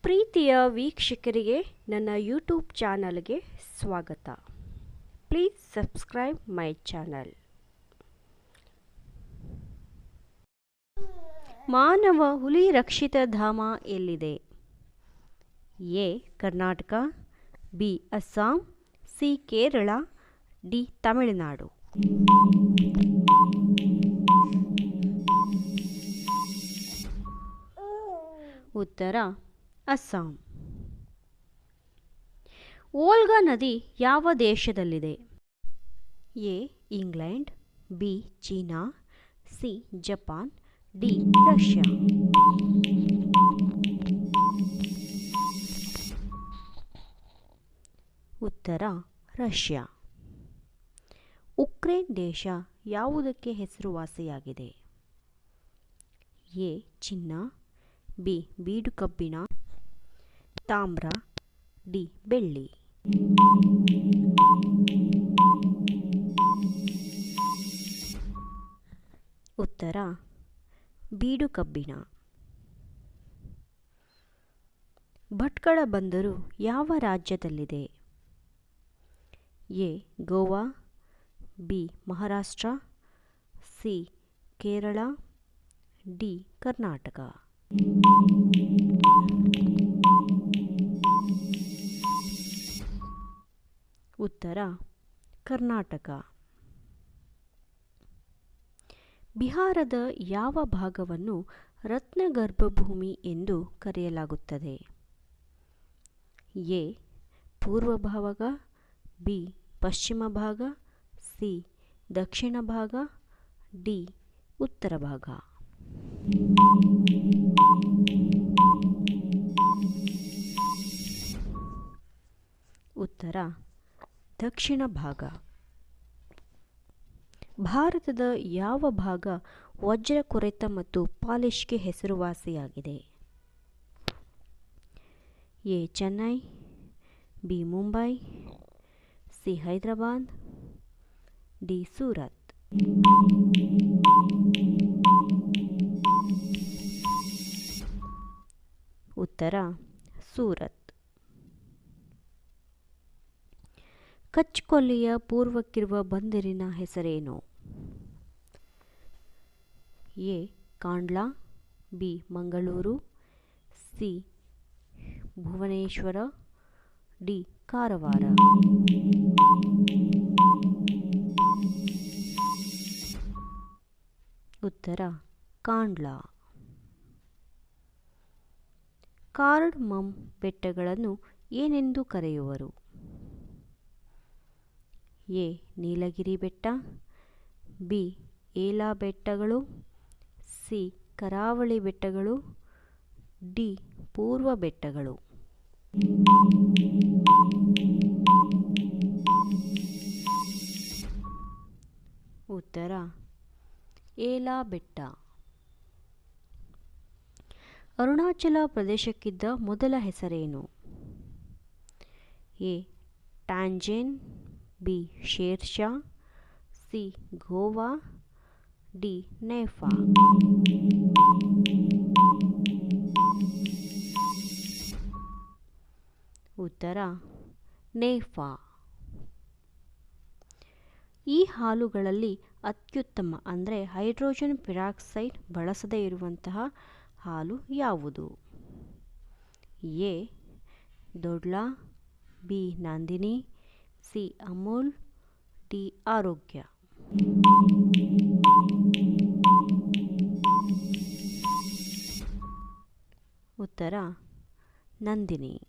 ಪ್ರೀತಿಯ ವೀಕ್ಷಕರಿಗೆ ನನ್ನ ಯೂಟ್ಯೂಬ್ ಚಾನಲ್ಗೆ ಸ್ವಾಗತ. Please subscribe my channel. ಮಾನವ ಹುಲಿ ರಕ್ಷಿತ ಧಾಮ ಎಲ್ಲಿದೆ? A. Karnataka, B. Assam, C. Kerala, D. Tamil Nadu. ಉತ್ತರ ಅಸ್ಸಾಂ. ವೋಲ್ಗಾ ನದಿ ಯಾವ ದೇಶದಲ್ಲಿದೆ? A. England, B. China, C. Japan, D. Russia. ಉತ್ತರ ರಷ್ಯಾ. ಉಕ್ರೇನ್ ದೇಶ ಯಾವುದಕ್ಕೆ ಹೆಸರುವಾಸಿಯಾಗಿದೆ? ಎ. ಚಿನ್ನ, ಬಿ. ಬೀಡು ಕಬ್ಬಿಣ, ತಾಮ್ರ, ಡಿ. ಬೆಳ್ಳಿ. ಉತ್ತರ ಬೀಡು ಕಬ್ಬಿಣ. ಭಟ್ಕಳ ಬಂದರು ಯಾವ ರಾಜ್ಯದಲ್ಲಿದೆ? A. Goa, B. Maharashtra, C. Kerala, D. Karnataka. ಉತ್ತರ ಕರ್ನಾಟಕ. ಬಿಹಾರದ ಯಾವ ಭಾಗವನ್ನು ರತ್ನಗರ್ಭಭೂಮಿ ಎಂದು ಕರೆಯಲಾಗುತ್ತದೆ? ಎ. ಪೂರ್ವ ಭಾಗ, ಬಿ. ಪಶ್ಚಿಮ ಭಾಗ, ಸಿ. ದಕ್ಷಿಣ ಭಾಗ, ಡಿ. ಉತ್ತರ ಭಾಗ. ಉತ್ತರ ದಕ್ಷಿಣ ಭಾಗ. ಭಾರತದ ಯಾವ ಭಾಗ ವಜ್ರ ಕೊರೆತ ಮತ್ತು ಪಾಲಿಷ್ಗೆ ಹೆಸರುವಾಸಿಯಾಗಿದೆ? A. Chennai, B. Mumbai, C. Hyderabad, D. Surat. ಉತ್ತರ ಸೂರತ್. ಕಚ್ ಕೊಲ್ಲಿಯ ಪೂರ್ವಕ್ಕಿರುವ ಬಂದರಿನ ಹೆಸರೇನು? A. Kandla, B. Mangaluru, C. Bhubaneswar, D. Karwar. ಉತ್ತರ ಕಾಂಡ್ಲಾ. ಕಾರ್ಡಮಮ್ ಬೆಟ್ಟಗಳನ್ನು ಏನೆಂದು ಕರೆಯುವರು? ಎ. ನೀಲಗಿರಿ ಬೆಟ್ಟ, ಬಿ. ಏಲಾ ಬೆಟ್ಟಗಳು, ಸಿ. ಕರಾವಳಿ ಬೆಟ್ಟಗಳು, ಡಿ. ಪೂರ್ವ ಬೆಟ್ಟಗಳು. ಉತ್ತರ ಏಲಾ ಬೆಟ್ಟ. ಅರುಣಾಚಲ ಪ್ರದೇಶಕ್ಕಿದ್ದ ಮೊದಲ ಹೆಸರೇನು? ಎ. ಟ್ಯಾಂಜೆನ್, B. Shershah, C. Goa, D. NEFA. ಉತ್ತರ ನೇಫಾ. ಈ ಹಾಲುಗಳಲ್ಲಿ ಅತ್ಯುತ್ತಮ ಅಂದರೆ ಹೈಡ್ರೋಜನ್ ಪೆರಾಕ್ಸೈಡ್ ಬಳಸದೇ ಇರುವಂತಹ ಹಾಲು ಯಾವುದು? A. Dodla, B. Nandini, C. Amul, D. Arogya. ಉತ್ತರ ನಂದಿನಿ.